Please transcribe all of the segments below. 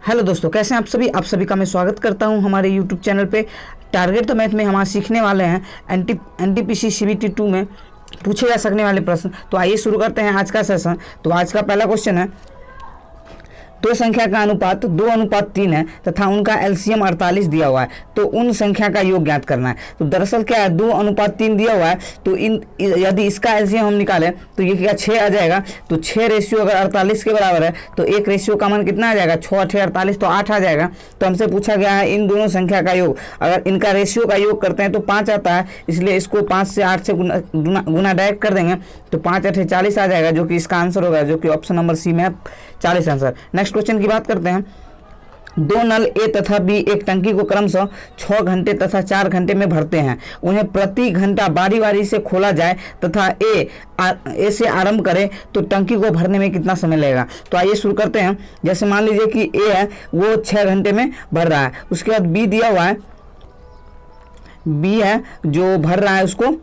Hello दोस्तों, कैसे हैं आप सभी का मैं स्वागत करता हूं हमारे यूट्यूब चैनल पे। टारगेट द मैथ में हम आज सीखने वाले हैं एनटीपीसी सीबीटी 2 में पूछे जा सकने वाले प्रश्न। तो आइए शुरू करते हैं आज का सेशन। तो आज का पहला क्वेश्चन है, दो संख्या का अनुपात 2:3 है तथा उनका एलसीएम 48 दिया हुआ है, तो उन संख्या का योग ज्ञात करना है। तो दरअसल क्या है, 2:3 दिया हुआ है, तो यदि इसका एलसीएम हम निकालें तो ये क्या 6 आ जाएगा। तो 6 रेशियो अगर 48 के बराबर है तो एक रेशियो का मान कितना आ जाएगा, 6 8 48, तो 8 आ जाएगा। तो हमसे पूछा गया है इन दोनों संख्या का योग। अगर इनका रेशियो का योग करते हैं तो 5 आता है, इसलिए इसको 5 से 8 से गुना डायरेक्ट कर देंगे तो 5 8 40 आ जाएगा, जो कि इसका आंसर होगा, जो कि ऑप्शन नंबर सी में है 40 आंसर। नेक्स्ट क्वेश्चन की बात करते हैं। दो नल ए तथा बी एक टंकी को क्रमशः 6 घंटे तथा 4 घंटे में भरते हैं। उन्हें प्रति घंटा बारी बारी से खोला जाए तथा ए से आरंभ करें तो टंकी को भरने में कितना समय लगेगा। तो आइए शुरू करते हैं। जैसे मान लीजिए कि ए है वो 6 घंटे में भर रहा है, उसके बाद बी दिया हुआ है, बी है जो भर रहा है, उसको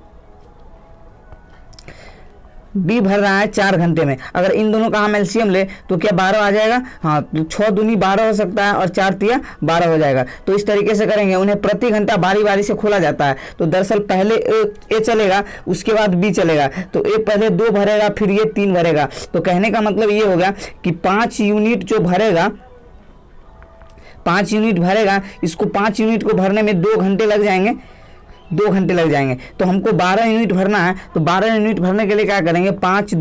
बी भर रहा है 4 घंटे में। अगर इन दोनों का हम एलसीएम ले तो क्या 12 आ जाएगा। हाँ, तो 6 दूनी 12 हो सकता है और 4 तिया 12 हो जाएगा। तो इस तरीके से करेंगे। उन्हें प्रति घंटा बारी बारी से खोला जाता है, तो दरअसल पहले ए चलेगा, उसके बाद बी चलेगा। तो ए पहले 2 भरेगा, फिर ये 3 भरेगा। तो कहने का मतलब ये हो गया कि 5 यूनिट जो भरेगा, 5 यूनिट भरेगा, इसको 5 यूनिट को भरने में 2 घंटे लग जाएंगे, 2 घंटे लग जाएंगे। तो हमको 12 यूनिट भरना है, तो 12 यूनिट भरने के लिए क्या करेंगे, 5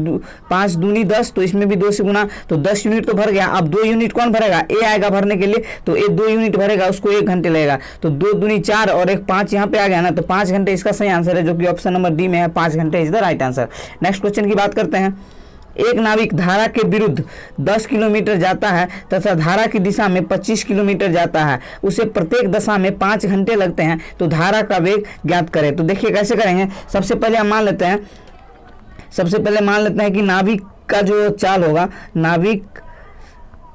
दूनी 10, तो इसमें भी 2 से गुना, तो 10 यूनिट तो भर गया। अब 2 यूनिट कौन भरेगा, ए आएगा भरने के लिए, तो ए 2 यूनिट भरेगा, उसको 1 घंटे लगेगा। तो 2 दूनी 4 और 1 5 यहाँ पे आ गया ना, तो 5 घंटे इसका सही आंसर है, जो कि ऑप्शन नंबर डी में है, 5 घंटे is the right answer. Next question की बात करते हैं। एक नाविक धारा के विरुद्ध 10 किलोमीटर जाता है तथा धारा की दिशा में 25 किलोमीटर जाता है। उसे प्रत्येक दशा में 5 घंटे लगते हैं, तो धारा का वेग ज्ञात करें। तो देखिए कैसे करेंगे। सबसे पहले हम मान लेते हैं कि नाविक का जो चाल होगा, नाविक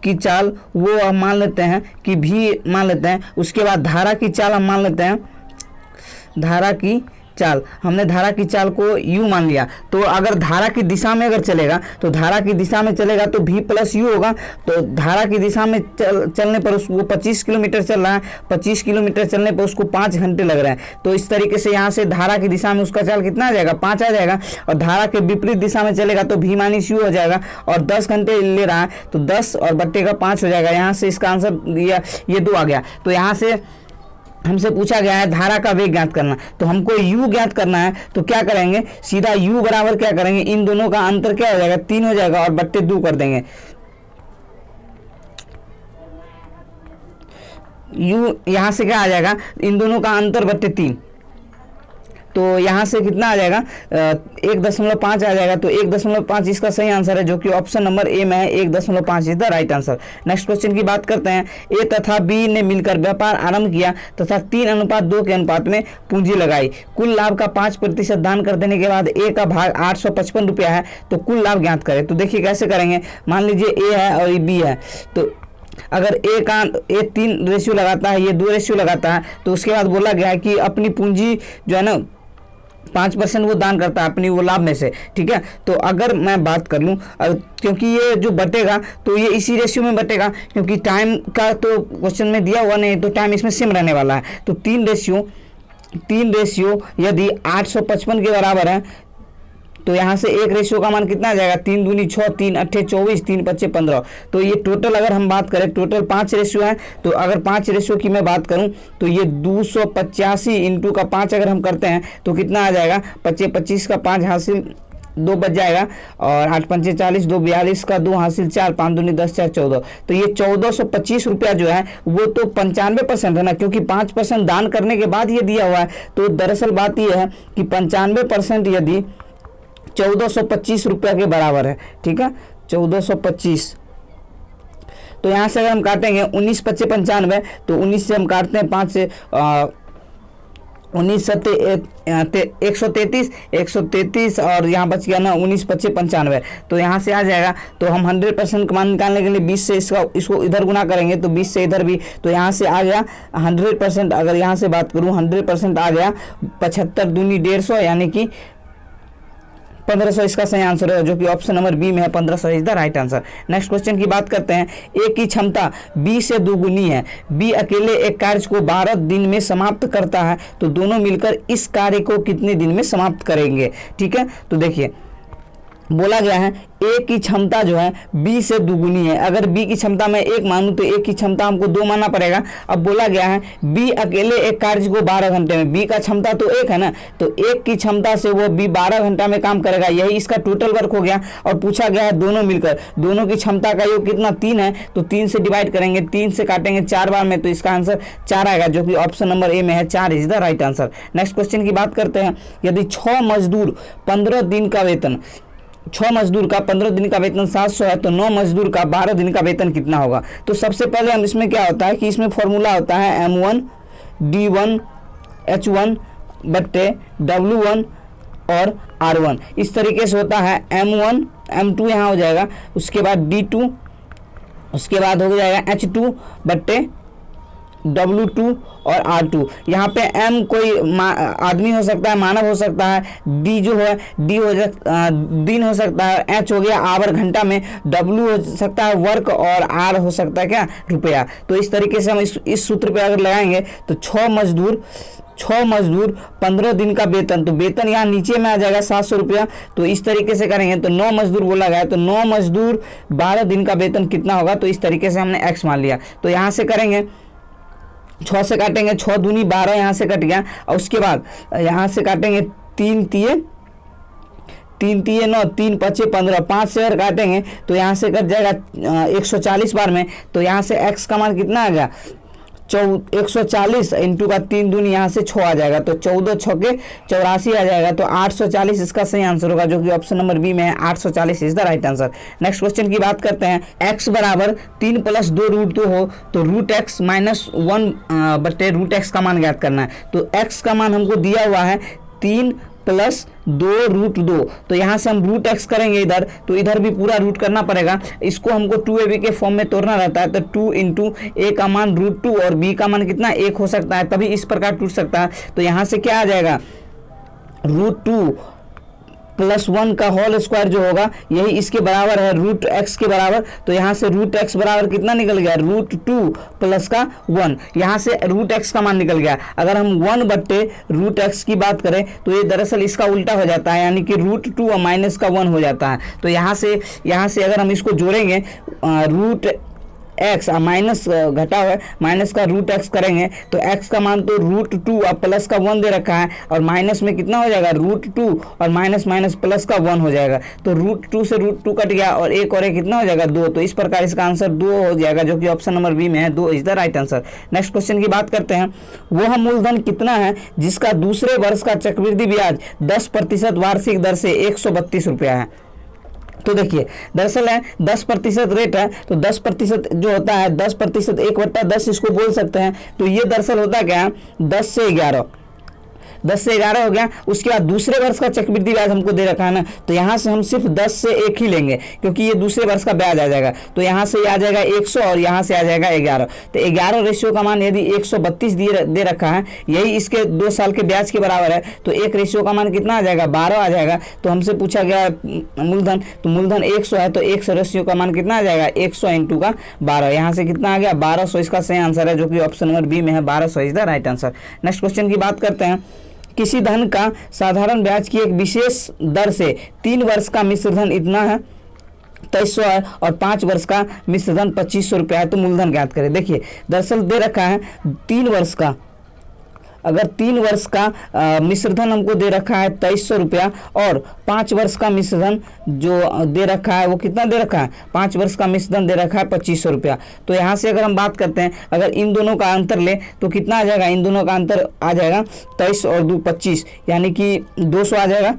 की चाल वो हम मान लेते हैं कि भी मान लेते हैं। उसके बाद धारा की चाल हम मान लेते हैं, धारा की चाल, हमने धारा की चाल को u मान लिया। तो अगर धारा की दिशा में अगर चलेगा, तो धारा की दिशा में चलेगा तो v प्लस u होगा। तो धारा की दिशा में चलने पर उसको 25 किलोमीटर चल रहा है, 25 किलोमीटर चलने पर उसको 5 घंटे लग रहे हैं। तो इस तरीके से यहाँ से धारा की दिशा में उसका चाल कितना आ जाएगा, 5 आ जाएगा। और धारा के विपरीत दिशा में चलेगा तो v माइनस u हो जाएगा, और 10 घंटे ले रहा है तो 10 और बट्टे का 5 हो जाएगा। यहाँ से इसका आंसर ये 2 आ गया। तो यहाँ से हमसे पूछा गया है धारा का वेग ज्ञात करना, तो हमको u ज्ञात करना है। तो क्या करेंगे, सीधा u बराबर क्या करेंगे, इन दोनों का अंतर क्या हो जाएगा, 3 हो जाएगा, और बट्टे 2 कर देंगे। u यहाँ से क्या आ जाएगा, इन दोनों का अंतर बट्टे 3, तो यहाँ से कितना आ जाएगा, 1.5 आ जाएगा। तो 1.5 इसका सही आंसर है, जो कि ऑप्शन नंबर ए में है, 1.5 is the right answer. Next question की बात करते हैं। ए तथा बी ने मिलकर व्यापार आरंभ किया तथा 3:2 के अनुपात में पूंजी लगाई। कुल लाभ का 5% दान कर देने के बाद ए का भाग 855 रुपया है, तो कुल लाभ ज्ञात करें। तो देखिए कैसे करेंगे। मान लीजिए ए है और बी है, तो अगर ए 3 रेशियो लगाता है, ये 2 रेशियो लगाता है, तो उसके बाद बोला गया है कि अपनी पूंजी जो है ना 5% वो दान करता है अपनी वो लाभ में से, ठीक है। तो अगर मैं बात कर लूँ, क्योंकि ये जो बटेगा तो ये इसी रेशियो में बटेगा, क्योंकि टाइम का तो क्वेश्चन में दिया हुआ नहीं, तो टाइम इसमें सेम रहने वाला है। तो 3 रेशियो यदि 855 के बराबर है, तो यहाँ से एक रेशियो का मान कितना आ जाएगा, 3 दूनी 6, 3 8 24, 3 5 15। तो ये टोटल अगर हम बात करें, टोटल 5 रेशियो है। तो अगर 5 रेशियो की मैं बात करूं तो ये 285 इंटू का 5 अगर हम करते हैं तो कितना आ जाएगा, 25 का 5 हासिल 2 बच जाएगा, और 8 5 40, 2 42 का 2 हासिल 4, 5 दूनी 10 4 14। तो ये 1425 रुपया जो है वो तो 95% है ना, क्योंकि 5% दान करने के बाद ये दिया हुआ है। तो दरअसल बात ये है कि 95% यदि 1425 रुपया के बराबर है, ठीक है, 1425। तो यहाँ से अगर हम काटेंगे 19 5 95, तो 19 से हम काटते हैं 5 से 19 133 और यहाँ बच गया ना 19 5 95। तो यहाँ से आ जाएगा। तो हम 100% का मान निकालने के लिए 20 से इसको इधर गुना करेंगे, तो 20 से इधर भी, तो यहाँ से आ गया 100%। अगर यहाँ से बात करूँ 100% आ गया 75 दूनी 150, यानी कि 1500 इसका सही आंसर है, जो कि ऑप्शन नंबर बी में है, 1500 is the right answer. Next question की बात करते हैं। ए की क्षमता बी से दोगुनी है, बी अकेले एक कार्य को 12 दिन में समाप्त करता है, तो दोनों मिलकर इस कार्य को कितने दिन में समाप्त करेंगे। ठीक है, तो देखिए बोला गया है ए की क्षमता जो है बी से दुगुनी है। अगर बी की क्षमता मैं 1 मानूं तो ए की क्षमता हमको 2 मानना पड़ेगा। अब बोला गया है बी अकेले एक कार्य को 12 घंटे में, बी का क्षमता तो 1 है ना, तो 1 की क्षमता से वो बी 12 घंटा में काम करेगा, यही इसका टोटल वर्क हो गया। और पूछा गया है दोनों मिलकर, दोनों की क्षमता का योग कितना 3 है, तो 3 से डिवाइड करेंगे, 3 से काटेंगे 4 बार में, तो इसका आंसर 4 आएगा, जो कि ऑप्शन नंबर ए में है, 4 is the right answer. Next question की बात करते हैं। यदि 6 मजदूर 15 दिन का वेतन, 6 मजदूर का 15 दिन का वेतन 700 है, तो 9 मजदूर का 12 दिन का वेतन कितना होगा। तो सबसे पहले हम इसमें क्या होता है कि इसमें फॉर्मूला होता है M1 D1 H1 बट्टे W1 और R1, इस तरीके से होता है। M1 M2 यहाँ हो जाएगा, उसके बाद D2, उसके बाद हो जाएगा H2 बट्टे W2 और R2। यहाँ पे M कोई आदमी हो सकता है, मानव हो सकता है, D जो है दिन हो सकता है, H हो गया आवर घंटा में, W हो सकता है वर्क और R हो सकता है क्या रुपया। तो इस तरीके से हम इस सूत्र पे अगर लगाएंगे तो 6 मजदूर 15 दिन का वेतन, तो वेतन यहाँ नीचे में आ जाएगा 700 रुपया। तो इस तरीके से करेंगे तो 9 मजदूर बोला गया, तो 9 मजदूर 12 दिन का वेतन कितना होगा, तो इस तरीके से हमने X मान लिया। तो यहाँ से करेंगे 6 से काटेंगे, 6 दूनी 12 यहाँ से कट गया, और उसके बाद यहाँ से काटेंगे 3 तिये 9, 3 पचे 15, 5 से अगर काटेंगे तो यहाँ से कट जाएगा 140 बार में। तो यहाँ से x का मान कितना आ गया 140 इंटू का 3 दूनी यहाँ से 6 आ जाएगा, तो 14 छके 84 आ जाएगा, तो 840 इसका सही आंसर होगा, जो कि ऑप्शन नंबर बी में है, 840 is the right answer. Next question की बात करते हैं। x बराबर 3 + 2 √2 हो तो √x - 1 बटे √x का मान ज्ञात करना है। तो x का मान हमको दिया हुआ है 3 + 2 √2, तो यहाँ से हम √x करेंगे इधर, तो इधर भी पूरा रूट करना पड़ेगा। इसको हमको 2ab के फॉर्म में तोड़ना रहता है, तो 2 इंटू a का मान √2 और b का मान कितना 1 हो सकता है, तभी इस प्रकार टूट सकता है। तो यहाँ से क्या आ जाएगा √2 + 1 का होल स्क्वायर जो होगा यही इसके बराबर है √x के बराबर। तो यहाँ से √x बराबर कितना निकल गया √2 + का 1, यहाँ से √x का मान निकल गया। अगर हम 1 बट्टे √x की बात करें तो ये दरअसल इसका उल्टा हो जाता है, यानी कि √2 और माइनस का 1 हो जाता है। तो यहाँ से अगर हम इसको जोड़ेंगे x माइनस घटा हुआ है, माइनस का √x करेंगे तो x का मान तो √2 और प्लस का 1 दे रखा है, और माइनस में कितना हो जाएगा √2 और माइनस प्लस का 1 हो जाएगा। तो √2 से √2 कट गया और एक और एक कितना हो जाएगा 2, तो इस प्रकार इसका आंसर 2 हो जाएगा, जो कि ऑप्शन नंबर बी में है, 2 is the right answer. Next question की बात करते हैं। वह मूलधन कितना है जिसका दूसरे वर्ष का चक्रवृद्धि ब्याज 10% वार्षिक दर से 132 रुपया है। तो देखिए दरअसल है 10% रेट है, तो 10% जो होता है 10% 1/10 इसको बोल सकते हैं। तो ये दरअसल होता क्या है 10 से 11 हो गया। उसके बाद दूसरे वर्ष का चक्रवृद्धि ब्याज हमको दे रखा है ना, तो यहाँ से हम सिर्फ 10 से 1 ही लेंगे, क्योंकि ये दूसरे वर्ष का ब्याज आ जाएगा। तो यहाँ से आ जाएगा 100 और यहाँ से आ जाएगा 11। तो 11 रेशियो का मान यदि 132 दे रखा है, यही इसके 2 साल के ब्याज के बराबर है, तो 1 रेशियो का मान कितना आ जाएगा 12 आ जाएगा। तो हमसे पूछा गया मूलधन, तो मूलधन 100 है, तो 100 रेशियो का मान कितना आ जाएगा 100 इंटू का 12, यहाँ से कितना आ गया 1200 इसका सही आंसर है, जो कि ऑप्शन नंबर बी में है, 1200 is the right answer. Next question की बात करते हैं। किसी धन का साधारण ब्याज की एक विशेष दर से 3 वर्ष का मिश्र धन इतना है 2300 है, और 5 वर्ष का मिश्र धन 2500 रुपया है, तो मूलधन ज्ञात करें। देखिए दरअसल दे रखा है 3 वर्ष का, अगर 3 वर्ष का मिश्रधन हमको दे रखा है 2300 रुपया, और 5 वर्ष का मिश्रधन जो दे रखा है वो कितना दे रखा है 5 वर्ष का मिश्रधन दे रखा है 2500 रुपया। तो यहाँ से अगर हम बात करते हैं, अगर इन दोनों का अंतर ले तो कितना आ जाएगा, इन दोनों का अंतर आ जाएगा 23 और 2 25, यानी कि 200 आ जाएगा।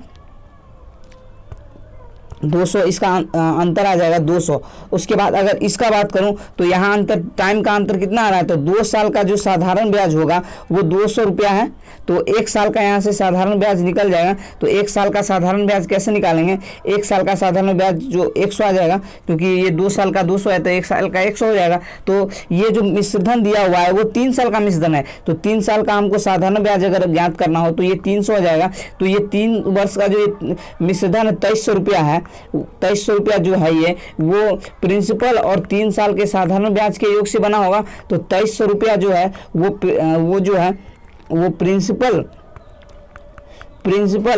200, इसका अंतर आ जाएगा 200। उसके बाद अगर इसका बात करूं तो यहाँ अंतर, टाइम का अंतर कितना आ रहा है, तो 2 साल का जो साधारण ब्याज होगा वो 200 रुपया है। तो 1 साल का यहाँ से साधारण ब्याज निकल जाएगा। तो 1 साल का साधारण ब्याज कैसे निकालेंगे, 1 साल का साधारण ब्याज जो 100 आ जाएगा, क्योंकि ये 2 साल का 200 है तो 1 साल का 100 हो जाएगा। तो ये जो मिश्रधन दिया हुआ है वो 3 साल का मिश्रधन है, तो 3 साल का हमको साधारण ब्याज अगर ज्ञात करना हो तो ये 300 हो जाएगा। तो ये 3 वर्ष का जो मिश्रधन 2300 रुपया है, 2300 रुपया जो है ये वो प्रिंसिपल और 3 साल के साधारण ब्याज के योग से बना होगा। तो 2300 रुपया जो है वो जो है वो प्रिंसिपल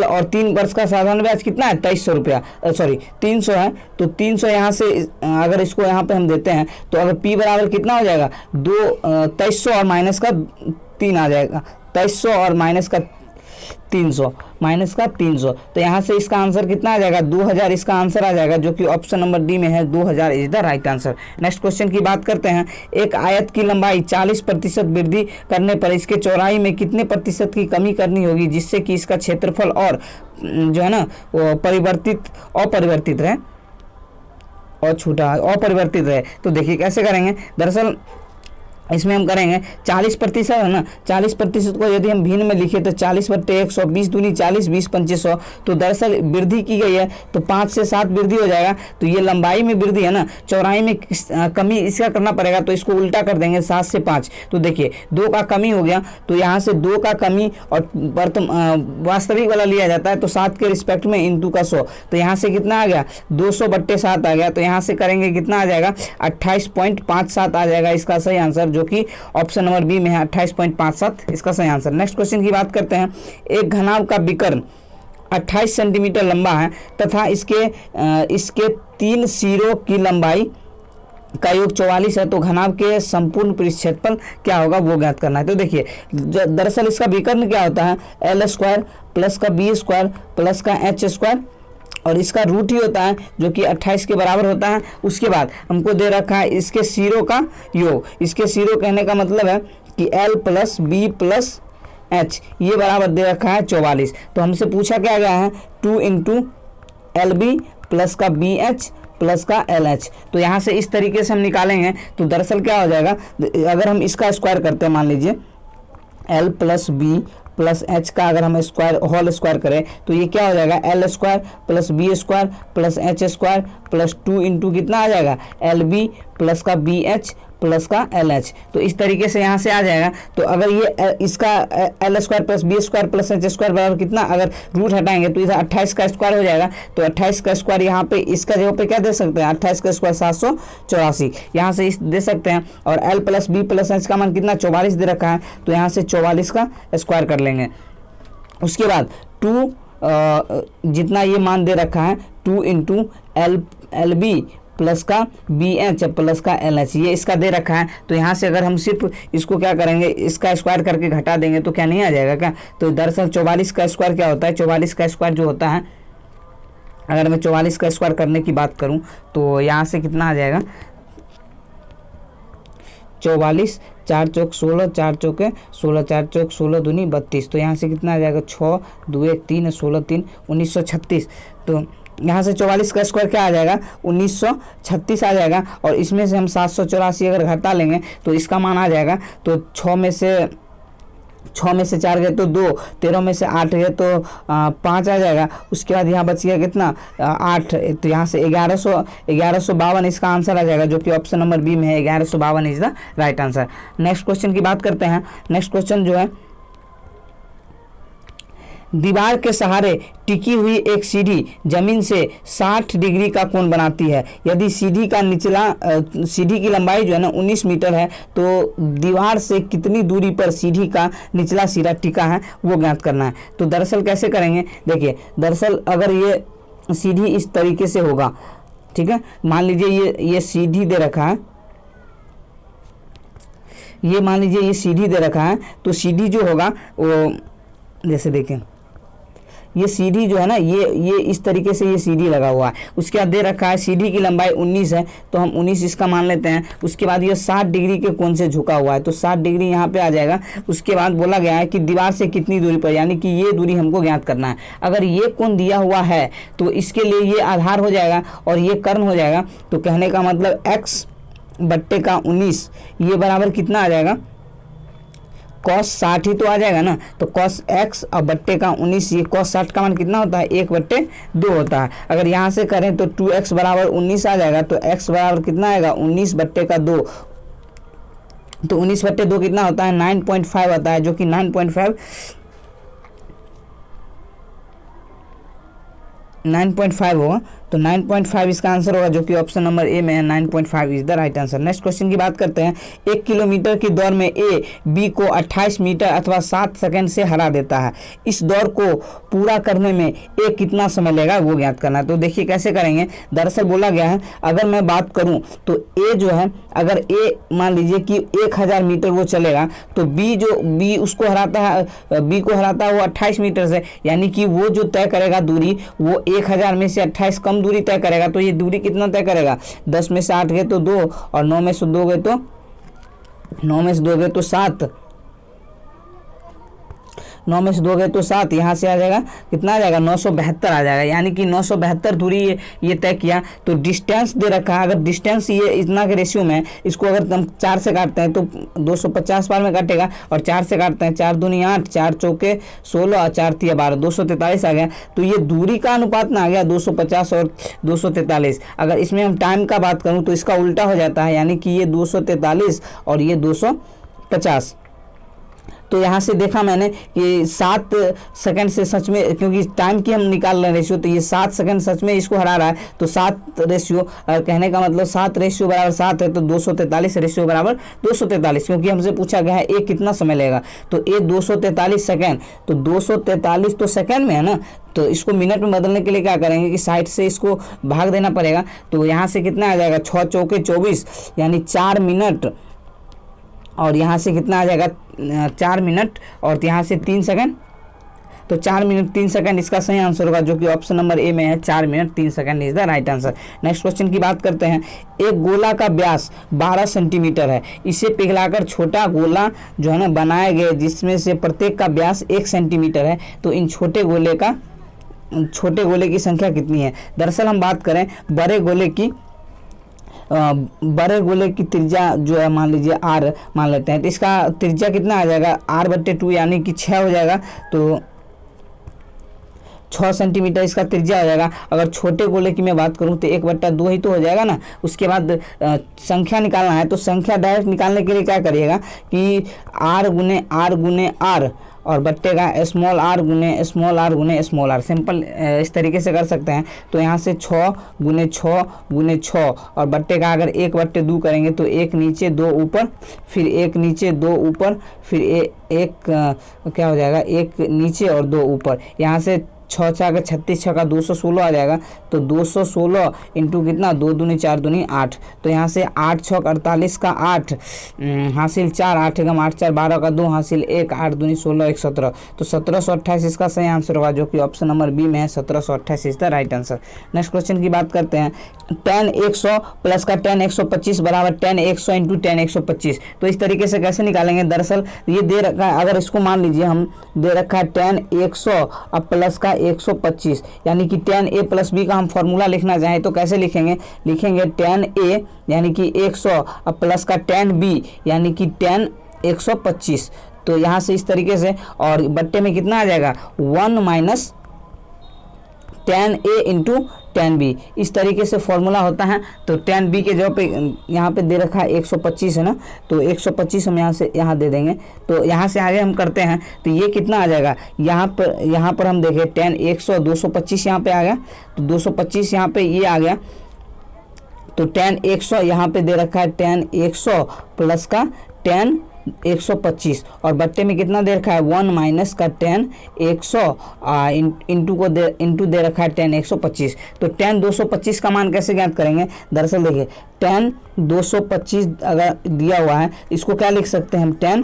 और 3 वर्ष का साधारण ब्याज कितना है, 2300 रुपया, सॉरी 300 है। तो 300 यहाँ से अगर इसको यहाँ पे हम देते हैं तो अगर P बराबर कितना हो जाएगा, 2300 और माइनस का 3 आ जाएगा, 2300 और माइनस का 300 तो यहाँ से इसका आंसर कितना आ जाएगा, 2000 इसका आंसर आ जाएगा, जो कि ऑप्शन नंबर डी में है, 2000 is the right answer. Next question की बात करते हैं। एक आयत की लंबाई 40% वृद्धि करने पर इसके चौड़ाई में कितने प्रतिशत की कमी करनी होगी जिससे कि इसका क्षेत्रफल और जो है ना वो अपरिवर्तित रहे और छोटा अपरिवर्तित रहे। तो देखिए कैसे करेंगे, दरअसल इसमें हम करेंगे 40% है ना, 40% को यदि हम भिन्न में लिखे तो 40/100, 20 दूनी 40, 20 पंचे 100। तो दरअसल वृद्धि की गई है तो 5 से 7 वृद्धि हो जाएगा। तो ये लंबाई में वृद्धि है ना, चौड़ाई में कमी इसका करना पड़ेगा, तो इसको उल्टा कर देंगे 7 से 5। तो देखिए 2 का कमी हो गया, तो यहाँ से 2 का कमी और वास्तविक वाला लिया जाता है तो 7 के रिस्पेक्ट में इंटू का 100। तो यहाँ से कितना आ गया, 200/7 आ गया। तो यहाँ से करेंगे कितना आ जाएगा, 28.57 आ जाएगा इसका सही आंसर, जो कि ऑप्शन नंबर बी में है, 28.57 इसका सही आंसर। नेक्स्ट क्वेश्चन की बात करते हैं। एक घनाभ का विकर्ण 28 सेंटीमीटर लंबा है तथा इसके 3 सिरों की लंबाई का योग 44 है, तो घनाभ के संपूर्ण पृष्ठफल क्या होगा वो ज्ञात करना है। तो देखिए दरअसल इसका विकर्ण क्या होता है, L² प्लस का B² प्लस का H² और इसका रूट ही होता है जो कि 28 के बराबर होता है। उसके बाद हमको दे रखा है इसके सिरों का योग। इसके सिरों कहने का मतलब है कि L plus B plus H ये बराबर दे रखा है 44। तो हमसे पूछा क्या गया है, 2 × LB प्लस का BH प्लस का LH। तो यहाँ से इस तरीके से हम निकालेंगे। तो दरअसल क्या हो जाएगा, अगर हम इसका स्क्वायर करते हैं, मान लीजिए L plus B plus H का अगर हम होल स्क्वायर करें तो ये क्या हो जाएगा, L² plus B² plus H² plus 2 × कितना आ जाएगा, LB प्लस का BH प्लस का LH। तो इस तरीके से यहाँ से आ जाएगा। तो अगर ये इसका L² plus B² plus H² बराबर कितना, अगर रूट हटाएंगे तो इधर 28 का स्क्वायर हो जाएगा। तो 28 का स्क्वायर यहाँ पे इसका जगह पे क्या दे सकते हैं, 28 का स्क्वायर 784 यहाँ से इस दे सकते हैं। और L plus B plus H का मान कितना 44 दे रखा है, तो यहाँ से 44 का स्क्वायर कर लेंगे। उसके बाद 2 जितना ये मान दे रखा है 2 × LB प्लस का BH प्लस का LH ये इसका दे रखा है। तो यहाँ से अगर हम सिर्फ इसको क्या करेंगे, इसका स्क्वायर करके घटा देंगे तो क्या नहीं आ जाएगा क्या। तो दरअसल 44 का स्क्वायर क्या होता है, 44 का स्क्वायर जो होता है, अगर मैं 44 का स्क्वायर करने की बात करूँ तो यहाँ से कितना आ जाएगा, 44 4 चौक 16, 4 चौके 16, 4 चौक 16 दूनी 32। तो यहाँ से कितना आ जाएगा, 6 2 1 3 16 3 1936। तो यहाँ से 44 का स्क्वायर क्या आ जाएगा, 1936 आ जाएगा। और इसमें से हम 784 अगर घटा लेंगे तो इसका मान आ जाएगा। तो 6 में से 4 गए तो 2, 13 में से 8 गए तो 5 आ जाएगा। उसके बाद यहाँ बच गया कितना, 8। तो यहाँ से 1152 इसका आंसर आ जाएगा, जो कि ऑप्शन नंबर बी में है, 1152 is the right answer. Next question की बात करते हैं। नेक्स्ट क्वेश्चन जो है, दीवार के सहारे टिकी हुई एक सीढ़ी जमीन से 60 डिग्री का कोण बनाती है। यदि सीढ़ी की लंबाई जो है ना 19 मीटर है, तो दीवार से कितनी दूरी पर सीढ़ी का निचला सिरा टिका है वो ज्ञात करना है। तो दरअसल कैसे करेंगे, देखिए दरअसल अगर ये सीढ़ी इस तरीके से होगा, ठीक है, मान लीजिए ये सीढ़ी दे रखा है, ये मान लीजिए ये सीढ़ी दे रखा है। तो सीढ़ी जो होगा वो जैसे देखें ये सीढ़ी जो है ना, ये इस तरीके से ये सीढ़ी लगा हुआ है। उसके बाद दे रखा है सीढ़ी की लंबाई 19 है, तो हम 19 इसका मान लेते हैं। उसके बाद ये 60 डिग्री के कोण से झुका हुआ है, तो 60 डिग्री यहाँ पे आ जाएगा। उसके बाद बोला गया है कि दीवार से कितनी दूरी पर, यानी कि ये दूरी हमको ज्ञात करना है। अगर ये कोण दिया हुआ है तो इसके लिए ये आधार हो जाएगा और ये कर्ण हो जाएगा। तो कहने का मतलब x बट्टे का 19 ये बराबर कितना आ जाएगा, cos 60 ही तो आ जाएगा ना। तो cos x और बट्टे का 19, ये cos 60 का मान कितना होता है, 1/2 होता है। अगर यहाँ से करें तो 2x बराबर 19 आ जाएगा। तो x बराबर कितना आएगा, 19 बट्टे का 2। तो 19/2 कितना होता है, 9.5 होता है, जो कि 9.5 होगा। तो 9.5 इसका आंसर होगा, जो कि ऑप्शन नंबर ए में है। 9.5 is the right answer. Next question की बात करते हैं। 1 किलोमीटर की दौड़ में ए बी को 28 मीटर अथवा 7 सेकंड से हरा देता है। इस दौड़ को पूरा करने में ए कितना समय लेगा वो ज्ञात करना है। तो देखिए कैसे करेंगे। दरअसल बोला गया है, अगर मैं बात करूं तो ए जो है, अगर ए मान लीजिए कि 1000 मीटर वो चलेगा, तो बी उसको हराता है, बी को हराता है वो 28 मीटर से, यानी कि वो जो तय करेगा दूरी, वो 1000 में से 28 कम दूरी तय करेगा। तो ये दूरी कितना तय करेगा, 10 में से 8 गए तो 2 और 9 में से 2 गए तो 7, 9 में से 2 गए तो 7, यहाँ से आ जाएगा कितना आ जाएगा, 972 आ जाएगा। यानी कि 972 दूरी ये तय किया। तो डिस्टेंस दे रखा है, अगर डिस्टेंस ये इतना के रेशियो में, इसको अगर हम 4 से काटते हैं तो 250 बार में काटेगा, और 4 से काटते हैं 4 दूनी 8, 4 चौके 16 और 4 तिया 12, 243 आ गया। तो ये दूरी का अनुपात ना आ गया 250 और 243। अगर इसमें हम टाइम का बात करूँ तो इसका उल्टा हो जाता है, यानी कि ये 243 और ये 250। तो यहाँ से देखा मैंने कि 7 सेकंड से सच में, क्योंकि टाइम की हम निकाल रहे हैं रेशियो, तो ये 7 सेकंड सच में इसको हरा रहा है। तो 7 रेशियो, कहने का मतलब 7 रेशियो बराबर 7 है, तो 243 रेशियो बराबर 243, क्योंकि हमसे पूछा गया है ए कितना समय लेगा। तो ए 243 सेकंड, तो 243 तो सेकंड में है ना, तो इसको मिनट में बदलने के लिए क्या करेंगे कि 60 से इसको भाग देना पड़ेगा। तो यहाँ से कितना आ जाएगा, 6 चौके 24, यानी 4 मिनट, और यहाँ से कितना आ जाएगा, 4 मिनट और यहाँ से 3 सेकंड। तो 4 मिनट 3 सेकंड इसका सही आंसर होगा, जो कि ऑप्शन नंबर ए में है। 4 minute 3 second is the right answer. Next question की बात करते हैं। एक गोला का व्यास 12 सेंटीमीटर है। इसे पिघलाकर छोटा गोला जो है ना बनाया गया, जिसमें से प्रत्येक का व्यास 1 सेंटीमीटर है। तो इन छोटे गोले की संख्या कितनी है। दरअसल हम बात करें बड़े गोले की त्रिज्या जो है, मान लीजिए r मान लेते हैं, तो इसका त्रिज्या कितना आ जाएगा, r/2 यानी कि 6 हो जाएगा। तो 6 सेंटीमीटर इसका त्रिज्या हो जाएगा। अगर छोटे गोले की मैं बात करूं तो 1/2 ही तो हो जाएगा ना। उसके बाद संख्या निकालना है, तो संख्या डायरेक्ट निकालने के लिए क्या करिएगा कि r गुने r और बट्टे का स्मॉल r गुने स्मॉल r, सिंपल इस तरीके से कर सकते हैं। तो यहाँ से 6 गुने 6 और बट्टे का अगर 1/2 करेंगे तो 1 नीचे 2 ऊपर, फिर 1 नीचे 2 ऊपर, फिर एक क्या हो जाएगा, 1 नीचे और 2 ऊपर। यहाँ से 6 6 36 6 216 आ जाएगा। तो 216 इंटू कितना, 2 दूनी 4 दूनी 8। तो यहाँ से 8 6 48 का 8 हासिल 4, 8 एकम 8 4 12 का 2 हासिल 1, 8 दूनी 16 1 17। तो 1728 इसका सही आंसर होगा, जो कि ऑप्शन नंबर बी में है। 1728 is the right answer. Next question की बात करते हैं। tan 100 प्लस का tan 125 बराबर tan 100 इंटू tan 125। तो इस तरीके से कैसे निकालेंगे। दरअसल ये दे रखा है, अगर इसको मान लीजिए हम दे रखा है tan 100 अब प्लस का 125, यानी कि tan a प्लस b का हम फॉर्मूला लिखना चाहें तो कैसे लिखेंगे tan a यानी कि 100 अब प्लस का tan b यानी कि tan 125। तो यहाँ से इस तरीके से, और बट्टे में कितना आ जाएगा 1 minus tan a into tan b, इस तरीके से फॉर्मूला होता है। तो tan b के जगह पे यहाँ पे दे रखा है 125 है ना, तो 125 हम यहाँ दे देंगे। तो यहाँ से आगे हम करते हैं तो ये कितना आ जाएगा, यहाँ पर हम देखें tan 100 225 यहाँ पे आ गया, तो 225 यहाँ पे ये आ गया। तो tan 100 यहाँ पे दे रखा है tan 100 प्लस का tan 125, और बट्टे में कितना दे रखा है 1 माइनस का tan 100 इंटू दे रखा है tan 125। तो tan 225 का मान कैसे ज्ञात करेंगे। दरअसल देखिए tan 225 अगर दिया हुआ है, इसको क्या लिख सकते हैं हम, tan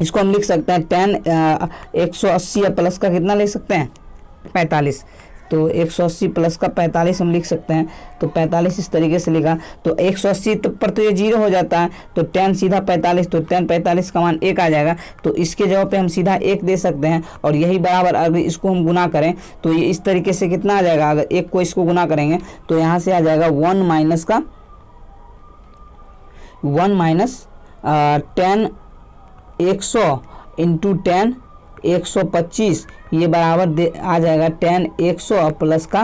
इसको हम लिख सकते हैं टेन 180 प्लस का कितना लिख सकते हैं 45। तो 180 प्लस का 45 हम लिख सकते हैं। तो 45 इस तरीके से लिखा। तो 180 पर तो ये 0 हो जाता है, तो टेन सीधा 45, तो टेन 45 का मान 1 आ जाएगा। तो इसके जगह पे हम सीधा 1 दे सकते हैं। और यही बराबर अगर इसको हम गुना करें तो ये इस तरीके से कितना आ जाएगा, अगर 1 को इसको गुना करेंगे तो यहाँ से आ जाएगा 1 माइनस 10 100 इंटू 10 125, ये बराबर आ जाएगा 10 100 प्लस का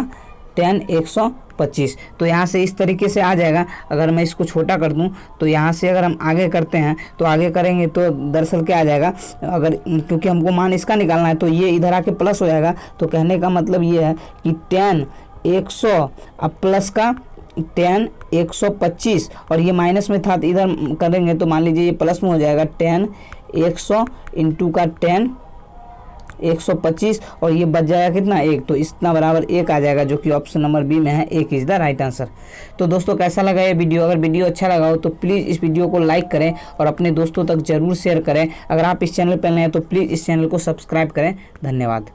10 125। तो यहाँ से इस तरीके से आ जाएगा। अगर मैं इसको छोटा कर दूँ तो यहाँ से अगर हम आगे करते हैं तो आगे करेंगे तो दरअसल क्या आ जाएगा, अगर क्योंकि हमको मान इसका निकालना है तो ये इधर आके प्लस हो जाएगा। तो कहने का मतलब ये है कि 10 100 अब प्लस का 10 125 और ये माइनस में था तो इधर करेंगे तो मान लीजिए ये प्लस में हो जाएगा 10 100 इंटू का 10 125 और ये बच जाएगा कितना 1, तो इतना बराबर 1 आ जाएगा, जो कि ऑप्शन नंबर बी में है 1 इज़ द राइट आंसर। तो दोस्तों कैसा लगा ये वीडियो? अगर वीडियो अच्छा लगा हो तो प्लीज़ इस वीडियो को लाइक करें और अपने दोस्तों तक ज़रूर शेयर करें। अगर आप इस चैनल पर नए हैं तो प्लीज़ इस चैनल को सब्सक्राइब करें। धन्यवाद।